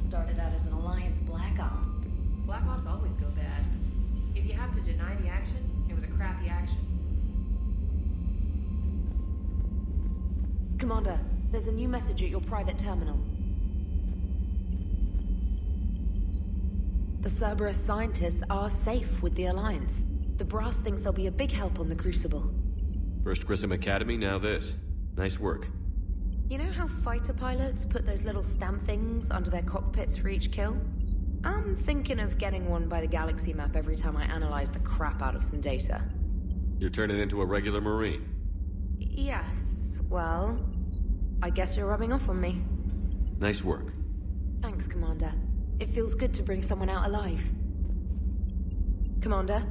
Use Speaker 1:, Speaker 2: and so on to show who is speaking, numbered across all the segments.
Speaker 1: Started out as an Alliance Black Op.
Speaker 2: Black Ops always go bad. If you have to deny the action, it was a crappy action.
Speaker 1: Commander, there's a new message at your private terminal. The Cerberus scientists are safe with the Alliance. The Brass thinks they'll be a big help on the Crucible.
Speaker 3: First Grissom Academy, now this. Nice work.
Speaker 1: You know how fighter pilots put those little stamp things under their cockpits for each kill? I'm thinking of getting one by the galaxy map every time I analyze the crap out of some data.
Speaker 3: You're turning into a regular Marine.
Speaker 1: Yes, well, I guess you're rubbing off on me.
Speaker 3: Nice work.
Speaker 1: Thanks, Commander. It feels good to bring someone out alive. Commander?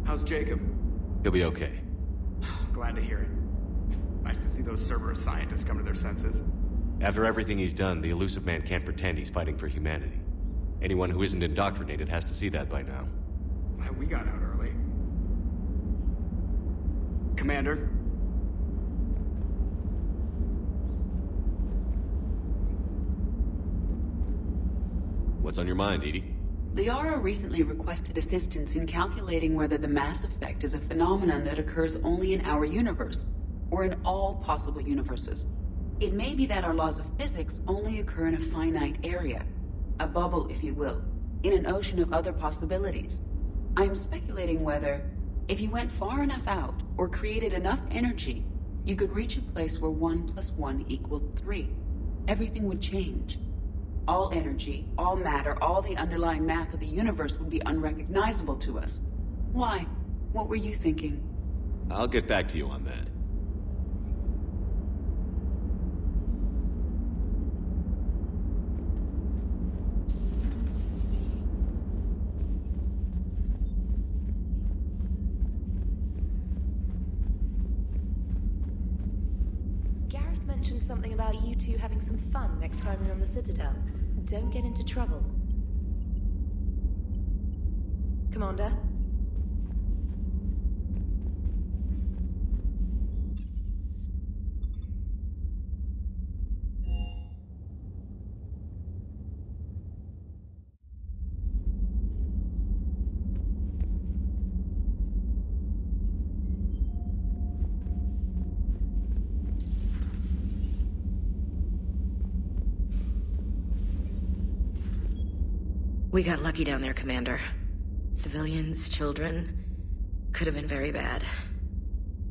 Speaker 4: How's Jacob?
Speaker 3: He'll be okay.
Speaker 4: Glad to hear it. Nice to see those Cerberus scientists come to their senses.
Speaker 3: After everything he's done, the elusive man can't pretend he's fighting for humanity. Anyone who isn't indoctrinated has to see that by now.
Speaker 4: We got out early. Commander?
Speaker 3: What's on your mind, Edie?
Speaker 5: Liara recently requested assistance in calculating whether the mass effect is a phenomenon that occurs only in our universe, or in all possible universes. It may be that our laws of physics only occur in a finite area, a bubble, if you will, in an ocean of other possibilities. I'm speculating whether, if you went far enough out, or created enough energy, you could reach a place where 1 + 1 = 3. Everything would change. All energy, all matter, all the underlying math of the universe would be unrecognizable to us. Why? What were you thinking?
Speaker 3: I'll get back to you on that.
Speaker 1: Garrus mentioned something about you two having some fun next time you're on the Citadel. Don't get into trouble. Commander?
Speaker 6: We got lucky down there, Commander. Civilians, children. Could have been very bad.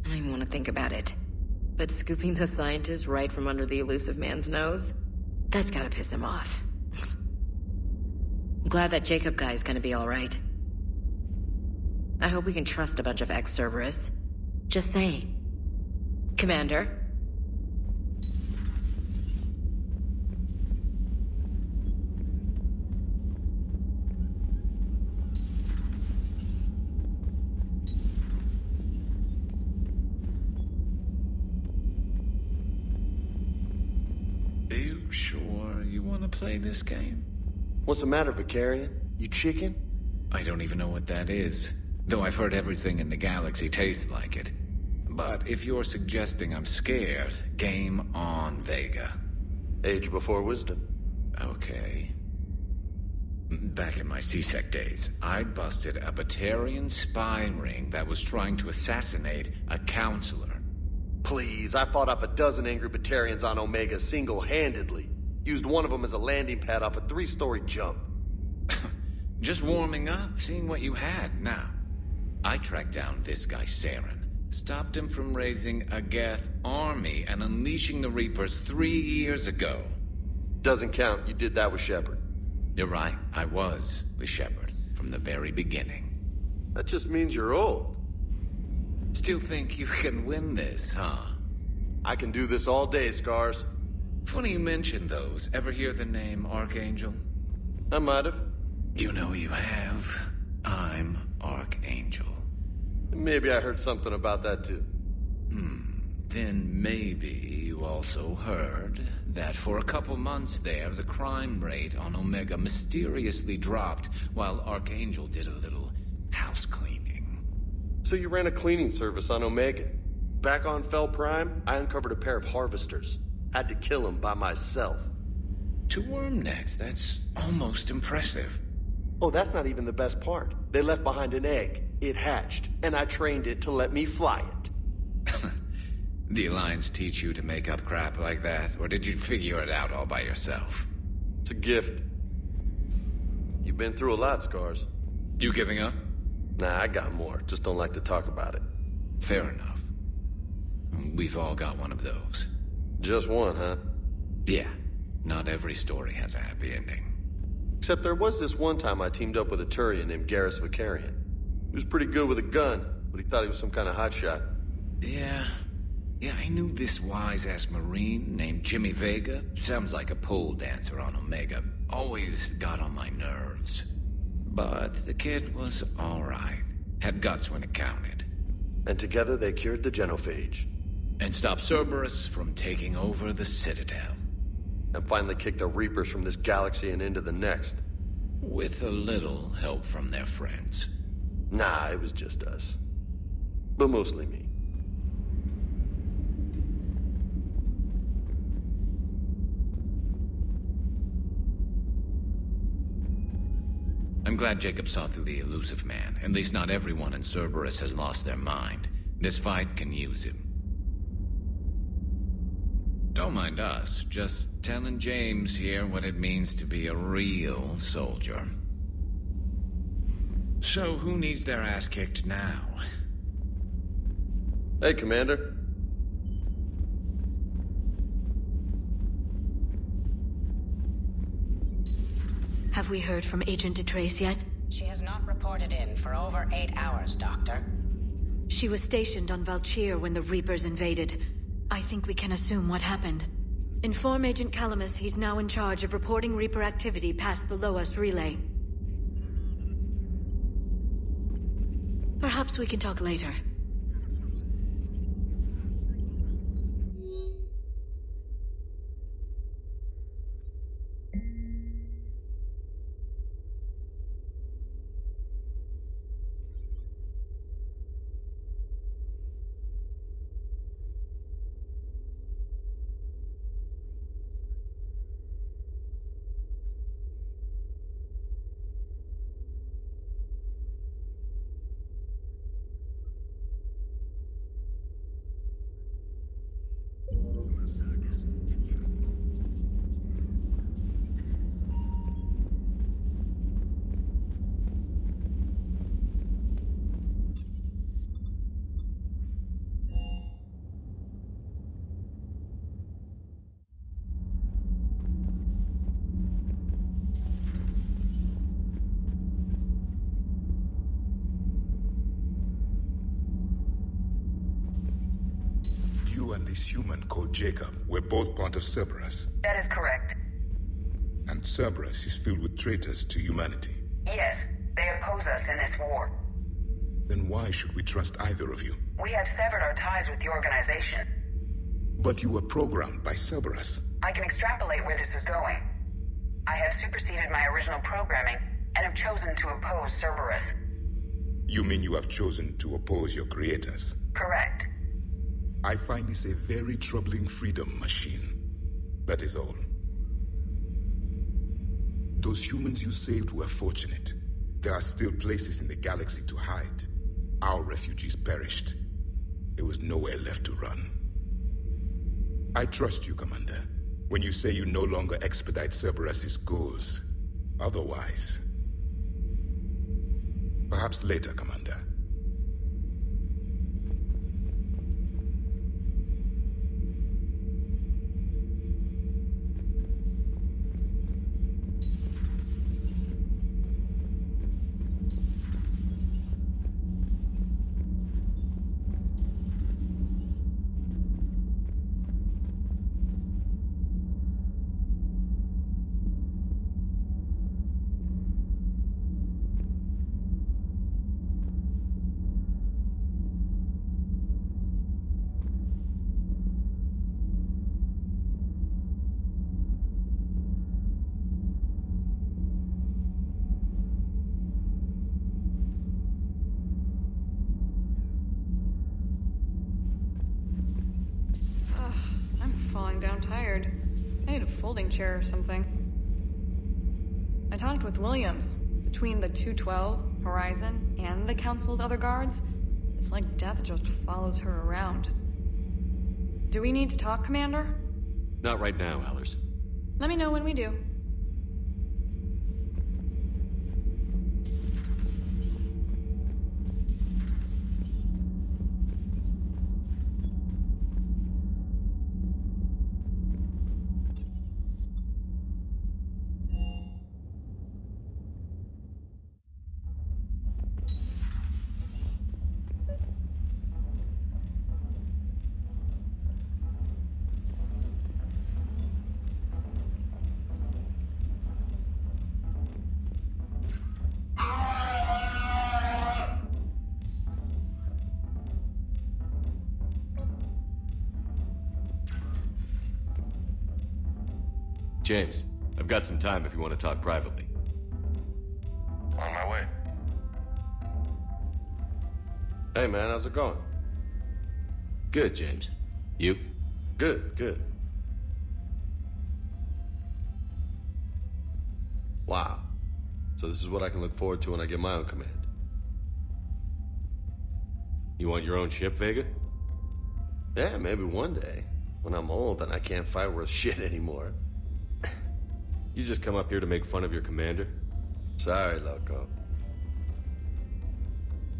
Speaker 6: I don't even want to think about it. But scooping those scientists right from under the elusive man's nose? That's gotta piss him off. I'm glad that Jacob guy is gonna be alright. I hope we can trust a bunch of ex-Cerberus. Just saying. Commander?
Speaker 7: Sure you want to play this game?
Speaker 8: What's the matter, Vicarian? You chicken?
Speaker 7: I don't even know what that is, though I've heard everything in the galaxy tastes like it. But if you're suggesting I'm scared, game on, Vega.
Speaker 8: Age before wisdom.
Speaker 7: Okay. Back in my C-Sec days, I busted a Batarian spy ring that was trying to assassinate a counselor.
Speaker 8: Please, I fought off a dozen angry Batarians on Omega single-handedly. Used one of them as a landing pad off a 3-story jump.
Speaker 7: Just warming up, seeing what you had now. I tracked down this guy, Saren. Stopped him from raising a Geth army and unleashing the Reapers 3 years ago.
Speaker 8: Doesn't count. You did that with Shepard.
Speaker 7: You're right, I was with Shepard from the very beginning.
Speaker 8: That just means you're old.
Speaker 7: Still think you can win this, huh?
Speaker 8: I can do this all day, Scars.
Speaker 7: Funny you mentioned those. Ever hear the name Archangel?
Speaker 8: I might have.
Speaker 7: You know you have. I'm Archangel.
Speaker 8: Maybe I heard something about that too.
Speaker 7: Then maybe you also heard that for a couple months there, the crime rate on Omega mysteriously dropped while Archangel did a little house cleaning.
Speaker 8: So you ran a cleaning service on Omega. Back on Fel Prime, I uncovered a pair of harvesters. Had to kill them by myself.
Speaker 7: 2 worm necks, that's almost impressive.
Speaker 8: Oh, that's not even the best part. They left behind an egg. It hatched, and I trained it to let me fly it.
Speaker 7: The Alliance teach you to make up crap like that, or did you figure it out all by yourself?
Speaker 8: It's a gift. You've been through a lot, Scars.
Speaker 7: You giving up?
Speaker 8: Nah, I got more. Just don't like to talk about it.
Speaker 7: Fair enough. We've all got one of those.
Speaker 8: Just one, huh?
Speaker 7: Yeah. Not every story has a happy ending.
Speaker 8: Except there was this one time I teamed up with a Turian named Garrus Vicarian. He was pretty good with a gun, but he thought he was some kind of hotshot.
Speaker 7: Yeah, I knew this wise-ass Marine named Jimmy Vega. Sounds like a pole dancer on Omega. Always got on my nerves. But the kid was alright. Had guts when it counted.
Speaker 8: And together they cured the genophage.
Speaker 7: And stopped Cerberus from taking over the Citadel.
Speaker 8: And finally kicked the Reapers from this galaxy and into the next.
Speaker 7: With a little help from their friends.
Speaker 8: Nah, it was just us. But mostly me.
Speaker 7: I'm glad Jacob saw through the elusive man. At least not everyone in Cerberus has lost their mind. This fight can use him. Don't mind us, just telling James here what it means to be a real soldier. So, who needs their ass kicked now?
Speaker 8: Hey, Commander.
Speaker 6: Have we heard from Agent DeTrace yet?
Speaker 9: She has not reported in for over 8 hours, Doctor.
Speaker 10: She was stationed on Valchir when the Reapers invaded. I think we can assume what happened. Inform Agent Calamus he's now in charge of reporting Reaper activity past the Loas relay. Perhaps we can talk later.
Speaker 11: You and this human called Jacob were both part of Cerberus.
Speaker 9: That is correct.
Speaker 11: And Cerberus is filled with traitors to humanity.
Speaker 9: Yes, they oppose us in this war.
Speaker 11: Then why should we trust either of you?
Speaker 9: We have severed our ties with the organization.
Speaker 11: But you were programmed by Cerberus.
Speaker 9: I can extrapolate where this is going. I have superseded my original programming and have chosen to oppose Cerberus.
Speaker 11: You mean you have chosen to oppose your creators?
Speaker 9: Correct.
Speaker 11: I find this a very troubling freedom machine. That is all. Those humans you saved were fortunate. There are still places in the galaxy to hide. Our refugees perished. There was nowhere left to run. I trust you, Commander, when you say you no longer expedite Cerberus's goals. Otherwise... Perhaps later, Commander.
Speaker 2: Down tired. I need a folding chair or something. I talked with Williams. Between the 212, Horizon, and the Council's other guards, it's like death just follows her around. Do we need to talk, Commander?
Speaker 3: Not right now, Allers.
Speaker 2: Let me know when we do.
Speaker 3: James, I've got some time if you want to talk privately.
Speaker 8: On my way. Hey man, how's it going?
Speaker 3: Good, James. You?
Speaker 8: Good, good. Wow. So this is what I can look forward to when I get my own command.
Speaker 3: You want your own ship, Vega?
Speaker 8: Yeah, maybe one day. When I'm old and I can't fight worth shit anymore.
Speaker 3: You just come up here to make fun of your commander?
Speaker 8: Sorry, loco.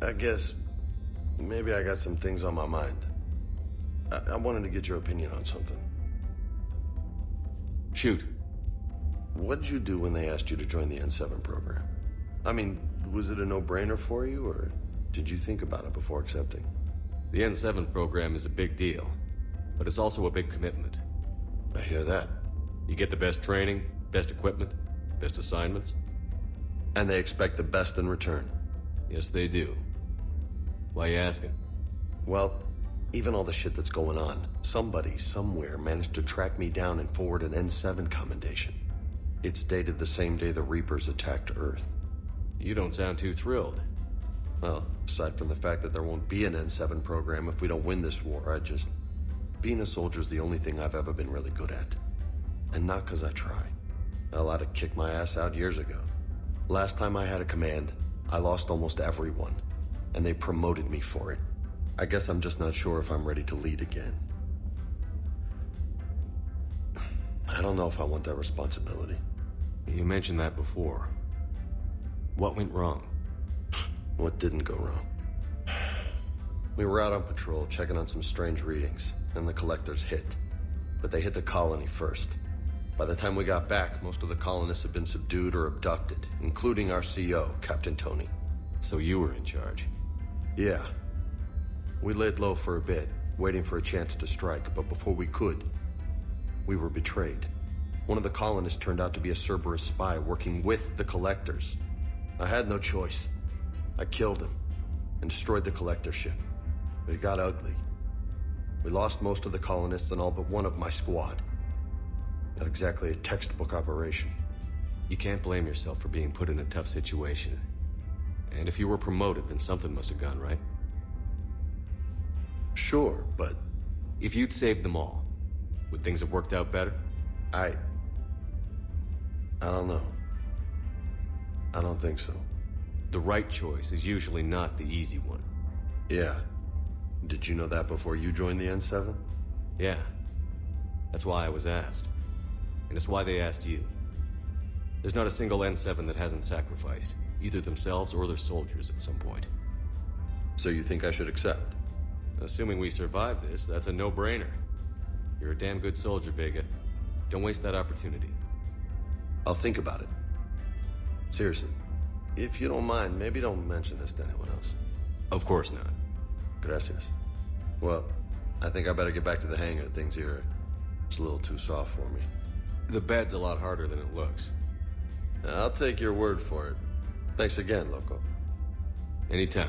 Speaker 8: I guess maybe I got some things on my mind. I wanted to get your opinion on something.
Speaker 3: Shoot.
Speaker 8: What'd you do when they asked you to join the N7 program? I mean, Was it a no-brainer for you, or did you think about it before accepting?
Speaker 3: The N7 program is a big deal, but it's also a big commitment.
Speaker 8: I hear that.
Speaker 3: You get the best training, best equipment, best assignments.
Speaker 8: And they expect the best in return.
Speaker 3: Yes, they do. Why you asking?
Speaker 8: Well, even all the shit that's going on, somebody somewhere managed to track me down and forward an N7 commendation. It's dated the same day the Reapers attacked Earth.
Speaker 3: You don't sound too thrilled.
Speaker 8: Well, aside from the fact that there won't be an N7 program if we don't win this war, being a soldier's the only thing I've ever been really good at. And not because I try. Hell, I'd have kicked my ass out years ago. Last time I had a command, I lost almost everyone, and they promoted me for it. I guess I'm just not sure if I'm ready to lead again. I don't know if I want that responsibility.
Speaker 3: You mentioned that before. What went wrong?
Speaker 8: What didn't go wrong? We were out on patrol, checking on some strange readings, and the collectors hit. But they hit the colony first. By the time we got back, most of the colonists had been subdued or abducted, including our CO, Captain Tony.
Speaker 3: So you were in charge?
Speaker 8: Yeah. We laid low for a bit, waiting for a chance to strike, but before we could, we were betrayed. One of the colonists turned out to be a Cerberus spy working with the collectors. I had no choice. I killed him and destroyed the collector ship. But it got ugly. We lost most of the colonists and all but one of my squad. Not exactly a textbook operation.
Speaker 3: You can't blame yourself for being put in a tough situation. And if you were promoted, then something must have gone right.
Speaker 8: Sure, but...
Speaker 3: If you'd saved them all, would things have worked out better?
Speaker 8: I don't know. I don't think so.
Speaker 3: The right choice is usually not the easy one.
Speaker 8: Yeah. Did you know that before you joined the N7?
Speaker 3: Yeah. That's why I was asked. And it's why they asked you. There's not a single N7 that hasn't sacrificed, either themselves or their soldiers at some point.
Speaker 8: So you think I should accept?
Speaker 3: Assuming we survive this, that's a no-brainer. You're a damn good soldier, Vega. Don't waste that opportunity.
Speaker 8: I'll think about it. Seriously. If you don't mind, maybe don't mention this to anyone else.
Speaker 3: Of course not.
Speaker 8: Gracias. Well, I think I better get back to the hang of things here. It's a little too soft for me.
Speaker 3: The bed's a lot harder than it looks.
Speaker 8: I'll take your word for it. Thanks again, Loco.
Speaker 3: Anytime.